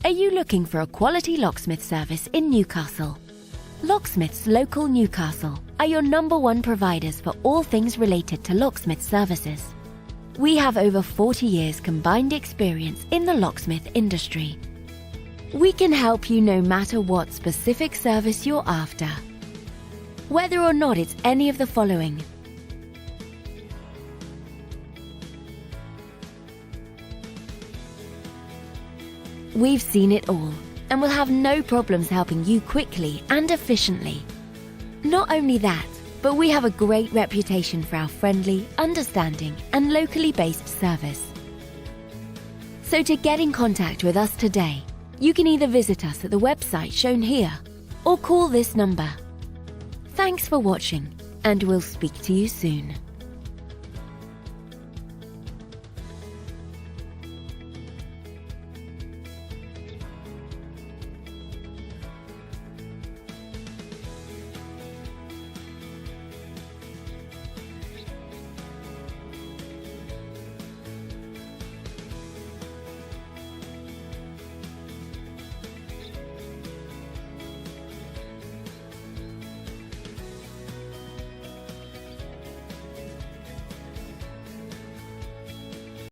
Are you looking for a quality locksmith service in Newcastle? Locksmiths Local Newcastle are your #1 providers for all things related to locksmith services. We have over 40 years combined experience in the locksmith industry. We can help you no matter what specific service you're after. Whether or not it's any of the following: we've seen it all and will have no problems helping you quickly and efficiently. Not only that, but we have a great reputation for our friendly, understanding, and locally based service. So to get in contact with us today, you can either visit us at the website shown here or call this number. Thanks for watching, and we'll speak to you soon.